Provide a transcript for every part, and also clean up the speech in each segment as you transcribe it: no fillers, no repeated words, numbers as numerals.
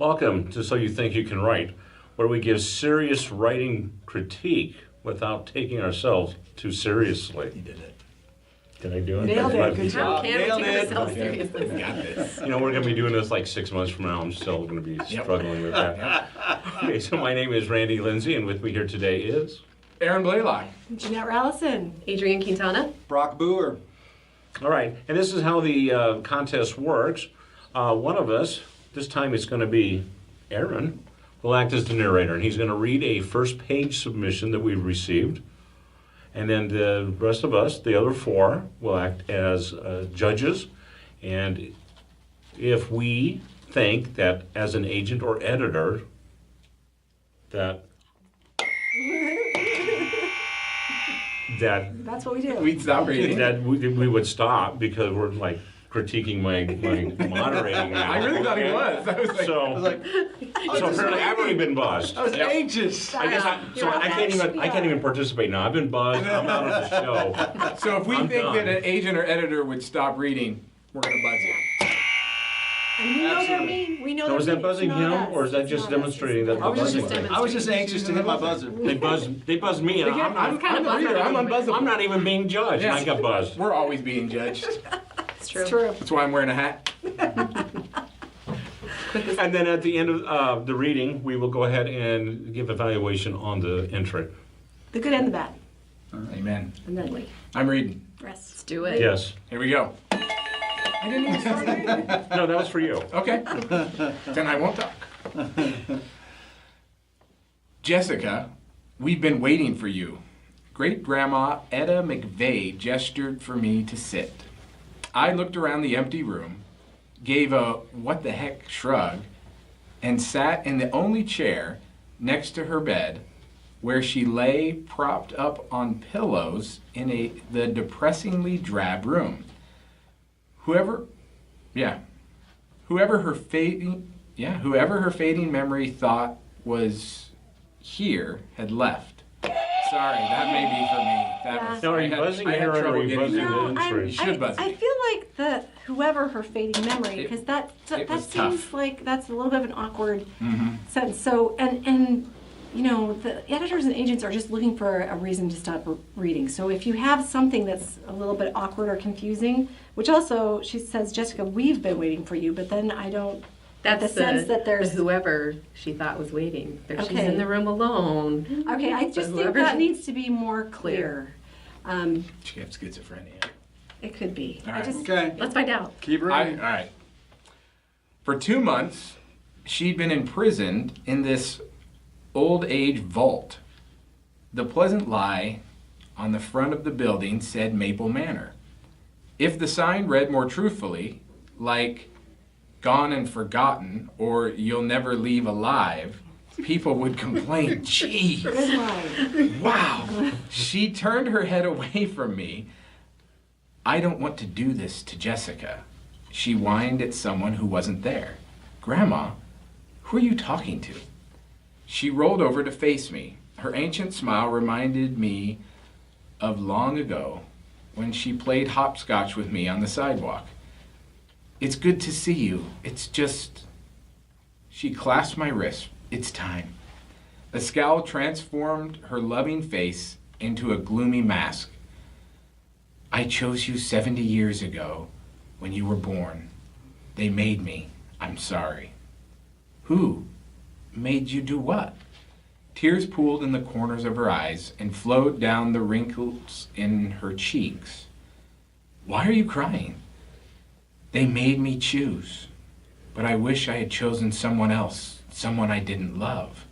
Welcome to So You Think You Can Write, where we give serious writing critique without taking ourselves too seriously. You did it. Did I do it? Nailed it. Good How job. can Nailed we take it. ourselves seriously? You got this. You know, we're going to be doing this like 6 months from now. I'm still going to be struggling with that. Okay, so my name is Randy Lindsay, and with me here today is... Aaron Blaylock. Janette Rallison. Adrienne Quintana. Brock Booher. All right, and this is how the contest works. One of us, this time it's going to be Aaron, will act as the narrator, and he's going to read a first-page submission that we've received. And then the rest of us, the other four, will act as judges. And if we think that as an agent or editor that That's what we do. We'd stop reading. that we would stop because we're like critiquing my moderating now. I really thought he was. I was like, So apparently I've already been buzzed. I was anxious. I guess I can't even participate now. I've been buzzed. I'm out of the show. so if we I'm think done. that an agent or editor would stop reading, we're going to buzz you. And we know they're mean. We know So is they're that mean. buzzing It's not him, us. or is that It's just not us. demonstrating that It's the not us. buzzing? I was just anxious to hit my buzzer. They buzzed me, and I'm I'm the reader. I'm unbuzzable. not even being judged. Yes. I got buzzed. We're always being judged. It's true. It's true. That's why I'm wearing a hat. And then at the end of the reading, we will go ahead and give evaluation on the entry. The good and the bad. Amen. And then we I'm reading. rest. Let's do it. Yes. Here we go. I didn't even start reading. No, that was for you. Okay. Then I won't talk. Jessica, we've been waiting for you. Great-Grandma Etta McVeigh gestured for me to sit. I looked around the empty room, gave a what-the-heck shrug, and sat in the only chair next to her bed where she lay propped up on pillows in the depressingly drab room. Whoever her fading memory thought was here had left. Sorry, that may be for me. Now, are you buzzing here or are you buzzing the entry? You should buzz I me. feel like whoever her fading memory, because that was seems tough. like that's a little bit of an awkward sentence. So and you know, the editors and agents are just looking for a reason to stop reading. So if you have something that's a little bit awkward or confusing, which also she says, Jessica, we've been waiting for you, but then I don't. That's the sense that there's whoever she thought was waiting. She's Okay. in the room alone. Okay, I just think whoever that she- needs to be more clear. She has schizophrenia. It could be. All I right. just Okay. Let's find out. Keep All reading. right. For 2 months, she'd been imprisoned in this old age vault. The pleasant lie on the front of the building said Maple Manor. If the sign read more truthfully, like gone and forgotten or you'll never leave alive, people would complain, gee, good line. wow. She turned her head away from me. I don't want to do this to Jessica. She whined at someone who wasn't there. Grandma, who are you talking to? She rolled over to face me. Her ancient smile reminded me of long ago when she played hopscotch with me on the sidewalk. It's good to see you. It's just... She clasped my wrist. It's time. A scowl transformed her loving face into a gloomy mask. I chose you 70 years ago when you were born. They made me. I'm sorry. Who made you do what? Tears pooled in the corners of her eyes and flowed down the wrinkles in her cheeks. Why are you crying? They made me choose, but I wish I had chosen someone else, someone I didn't love.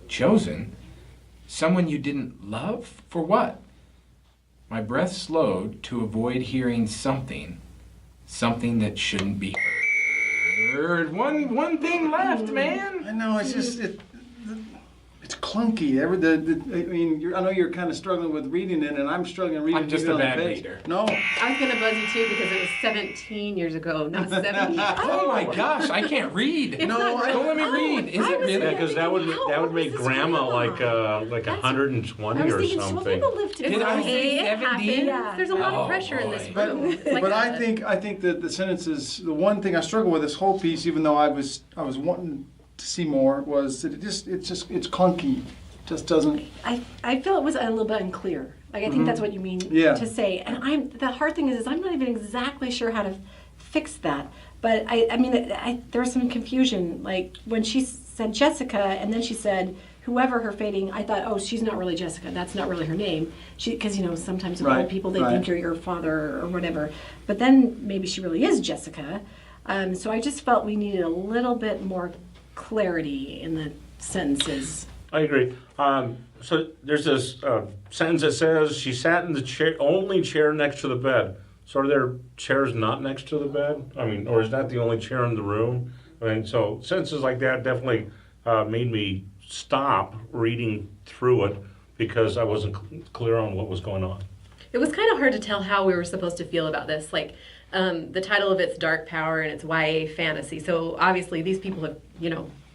Chosen? Someone you didn't love? For what? My breath slowed to avoid hearing something that shouldn't be heard. One thing left, man. I know, it's just, it's clunky. I know you're kind of struggling with reading it, and I'm struggling reading I'm just it a on the bad page. reader. No. I was gonna buzz you too because it was 17 years ago, not 70. Oh my gosh, I can't read. It's not right. Don't let me read. Is it really? Yeah, because that would make grandma like 120 I was or thinking, so something. people live to It's Did I grow. say okay, it 70? happens. Yeah. There's a lot Oh, of pressure in this boy. room. It's like But a- I think that the sentence is the one thing I struggle with this whole piece. Even though I was wanting to see more was that it's clunky. Just doesn't. I feel it was a little bit unclear. Like I think that's what you mean Yeah. to say. And the hard thing is I'm not even exactly sure how to fix that. But I mean, there was some confusion. Like when she said Jessica, and then she said whoever her fating. I thought, oh, she's not really Jessica. That's not really her name. Because sometimes with old people they think you're your father or whatever. But then maybe she really is Jessica. So I just felt we needed a little bit more clarity in the sentences. I agree. So there's this sentence that says she sat in the only chair next to the bed. So are there chairs not next to the bed? I mean, or is that the only chair in the room? I mean, so sentences like that definitely made me stop reading through it because I wasn't clear on what was going on. It was kind of hard to tell how we were supposed to feel about this. Like, the title of it's Dark Power and it's YA fantasy. So obviously these people have,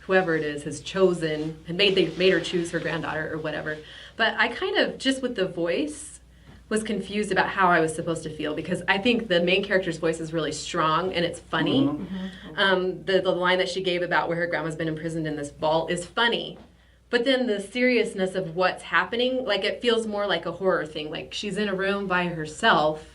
whoever it is has chosen, they made her choose her granddaughter or whatever. But I kind of, just with the voice, was confused about how I was supposed to feel because I think the main character's voice is really strong and it's funny. Mm-hmm. The line that she gave about where her grandma's been imprisoned in this vault is funny. But then the seriousness of what's happening, like it feels more like a horror thing. Like she's in a room by herself,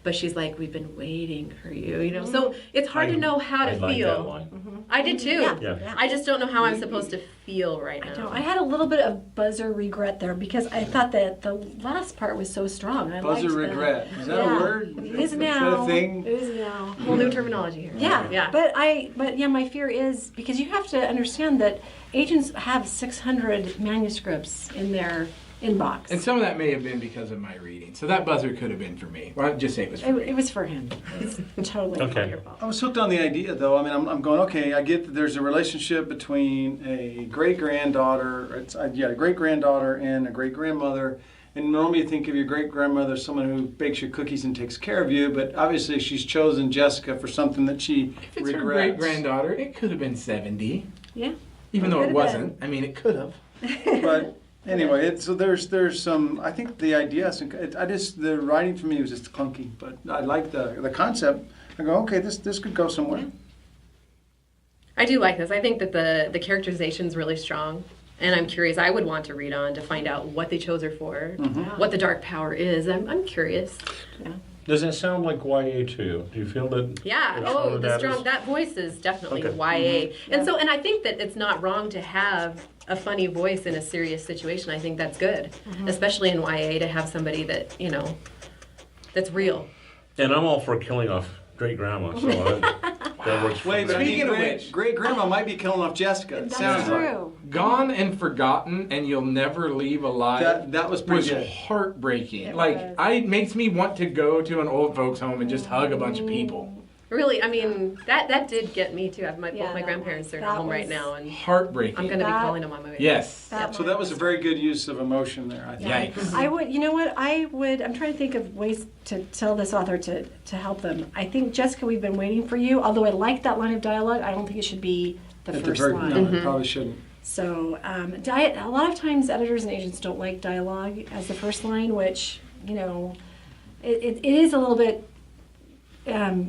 but she's like, we've been waiting for you, Mm-hmm. So it's hard to know how to I like feel. that line. Mm-hmm. I did too. Yeah. I just don't know how I'm supposed to feel right now. I had a little bit of buzzer regret there because I thought that the last part was so strong. I Buzzer liked regret. Is that Yeah. a word? It is Is now. that a thing? It is now. Whole new terminology here. Yeah. But my fear is because you have to understand that agents have 600 manuscripts in their inbox. And some of that may have been because of my reading. So that buzzer could have been for me. Well, I'll just say it was for me. It was for him. It's totally not Okay. your fault. I was hooked on the idea, though. I mean, I'm going, okay, I get that there's a relationship between a great-granddaughter, a great-granddaughter and a great-grandmother. And normally you think of your great-grandmother as someone who bakes your cookies and takes care of you, but obviously she's chosen Jessica for something that she If it's regrets. her great-granddaughter, it could have been 70. Yeah. Even though Could it have wasn't. I mean, it could have. But anyway, so there's some. I think the idea. The writing for me was just clunky, but I like the concept. I go, okay, this could go somewhere. I do like this. I think that the characterization is really strong. And I'm curious. I would want to read on to find out what they chose her for, what the dark power is. I'm curious. Yeah. Does that sound like YA too? Do you feel that? Yeah. it's Oh, one of the that strong is- that voice is definitely Okay. YA. And I think that it's not wrong to have a funny voice in a serious situation. I think that's good, especially in YA to have somebody that that's real. And I'm all for killing off great grandma, so that works for Wait, me. but Speaking of which- great grandma might be killing off Jessica. It That's sounds like. true. Gone and forgotten, and you'll never leave alive. That was pretty was good. heartbreaking. It Like, was. it makes me want to go to an old folks' home and just hug a bunch of people. Really, I mean, that did get me too. I have both my that grandparents are that at home right was- now, and Heartbreaking. I'm going to be That- calling them on my way. Yes. So that was a very good use of emotion there, I think. Yikes. I would, I'm trying to think of ways to tell this author to help them. I think, Jessica, we've been waiting for you. Although I like that line of dialogue, I don't think it should be the At first the very, line. no, it probably shouldn't. So, a lot of times editors and agents don't like dialogue as the first line, which, it is a little bit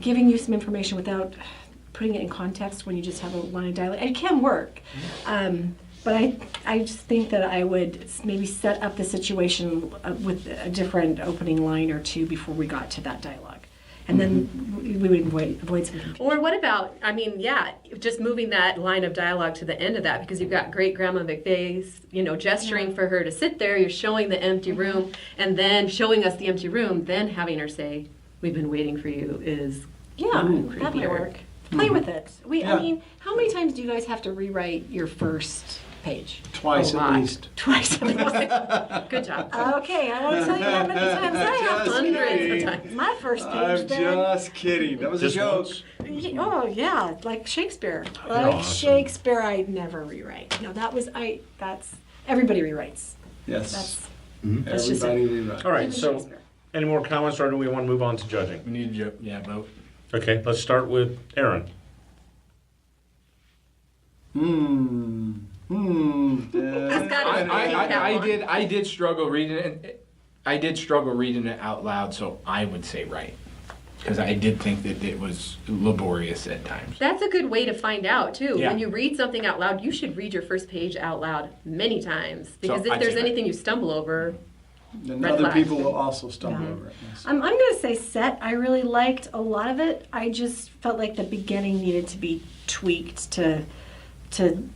giving you some information without putting it in context when you just have a line of dialogue. It can work. But I just think that I would maybe set up the situation with a different opening line or two before we got to that dialogue. And then we would avoid some confusion. Or what about, just moving that line of dialogue to the end of that, because you've got great Grandma McVeigh's, gesturing for her to sit there, you're showing the empty room, and then showing us the empty room, then having her say, we've been waiting for you is Yeah, pretty that might clear. work. Play with it. I Yeah. mean, how many times do you guys have to rewrite your first page? Twice A at lot. least. Twice. Good job. Okay, I won't tell you how many times I have to Just Hundreds kidding. of times. my first page. I'm then. just kidding. That was Just a joke. once? Oh yeah, like Shakespeare. You're Like awesome. Shakespeare, I'd never rewrite. No, that's everybody rewrites. Yes. That's just Everybody it. rewrite. All right, Even so Shakespeare. any more comments, or do we want to move on to judging? We need to vote. Okay, let's start with Aaron. I did struggle reading it. I did struggle reading it out loud, so I would say right. because I did think that it was laborious at times. That's a good way to find out too. Yeah. When you read something out loud, you should read your first page out loud many times, because So, if there's I- anything you stumble over, And Red other flag. people will also stumble over it. Yes. I'm going to say set. I really liked a lot of it. I just felt like the beginning needed to be tweaked to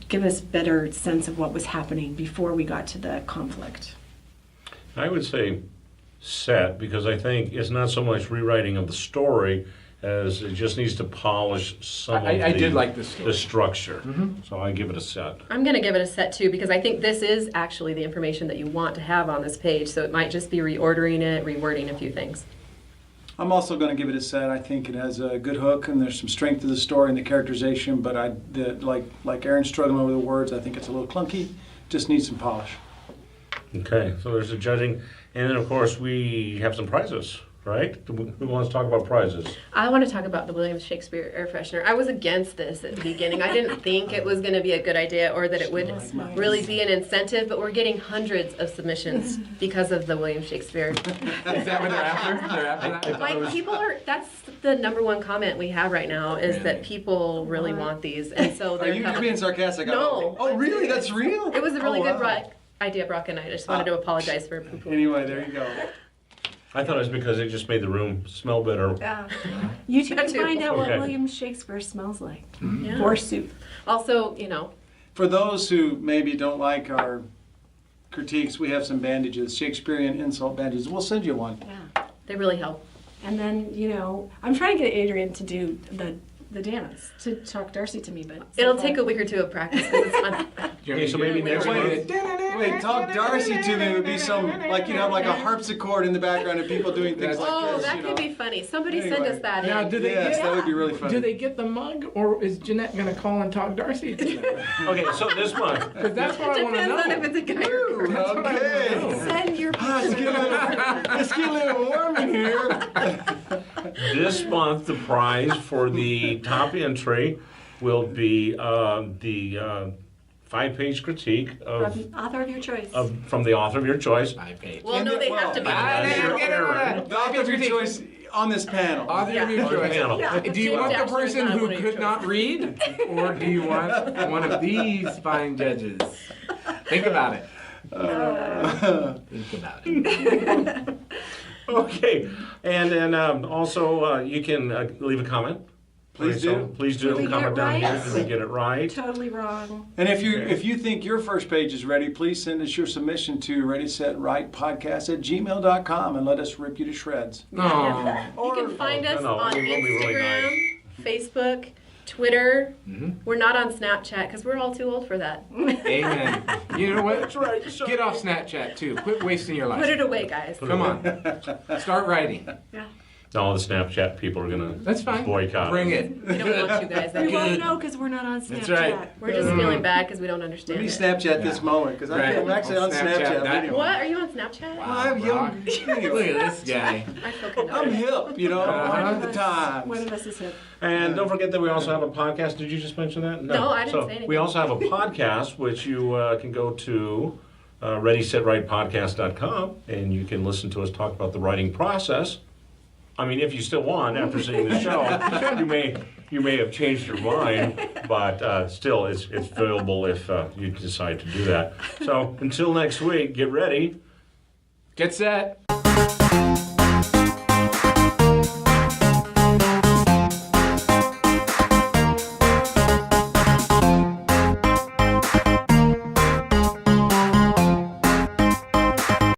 give us better sense of what was happening before we got to the conflict. I would say set, because I think it's not so much rewriting of the story as it just needs to polish some I of did like the story. the structure. So I give it a set. I'm going to give it a set too, because I think this is actually the information that you want to have on this page. So it might just be reordering it, rewording a few things. I'm also going to give it a set. I think it has a good hook, and there's some strength to the story and the characterization. But like Aaron's struggling over the words, I think it's a little clunky. Just needs some polish. Okay, so there's the judging. And then, of course, we have some prizes, right? Who wants to talk about prizes? I want to talk about the William Shakespeare air freshener. I was against this at the beginning. I didn't think it was going to be a good idea or that it would really be an incentive, but we're getting hundreds of submissions because of the William Shakespeare. Is that what they're after? They're after that? Like, people are, that's the number one comment we have right now, is that people really want these. And so Are they're you coming. being sarcastic? No. Oh, really? That's real? It was a really Oh, good wow. idea, Brock, and I just wanted to apologize for poo-pooing. Anyway, there you go. I thought it was because it just made the room smell better. Yeah. You two That can too. find out what Okay. William Shakespeare smells like. Yeah. Or soup. Also, For those who maybe don't like our critiques, we have some bandages, Shakespearean insult bandages. We'll send you one. Yeah. they really help. And then, I'm trying to get Adrienne to do the dance, to talk Darcy to me, but It'll take a week or two of practice because it's fun. Okay, so maybe next Wait, month. wait, talk Darcy to me would be some, like you'd have like a harpsichord in the background and people doing things like Oh, this, that could be funny. Somebody send Anyway. us that Now, in. do they Yes, get, that would be really funny. do they get the mug, or is Janette going to call and talk Darcy to them? Okay, so this month, Because that's what I want to Depends know. on if it's a guy or a girl. That's what I wanna Okay. know. Send your Let's get a little warm in here. this month, the prize for the top entry will be the 5-page critique from author of your choice. from the author of your choice. 5 page. Well, no, they have to be. The author of your choice on this panel. Author of your On the choice. panel. Yeah. Do you want the Actually, person not who one of your could not read, or do you want one of these fine judges? Think about it. Think about it. Okay, and then also you can leave a comment. Please do. Please do. Did we get Comment it down right? here. Did we get it right? Totally wrong. And if you think your first page is ready, please send us your submission to readysetwritepodcast@gmail.com and let us rip you to shreds. No. You can find us no, on we'll be really Instagram, Facebook, Twitter. We're not on Snapchat because we're all too old for that. Amen. You know what? That's right. Get off Snapchat too. Quit wasting your Put life. it away, guys. Come on. Start writing. Yeah. No, the Snapchat people are gonna That's fine. boycott. Bring it. We don't want you guys. We won't Good. know because we're not on Snapchat. That's right. We're just feeling bad because we don't Let understand me it. Snapchat this moment because Right. I'm actually on Snapchat. That- video. What? Are you on Snapchat? Well, I'm young. Look at this guy. I feel kind I'm of. hip, you know, on the One times. of us is hip. And don't forget that we also have a podcast. Did you just mention that? No, I didn't So say anything. we also have a podcast, which you can go to readysetwritepodcast.com, and you can listen to us talk about the writing process. I mean, if you still want after seeing the show, you may have changed your mind, but still, it's available if you decide to do that. So until next week, get ready. Get set.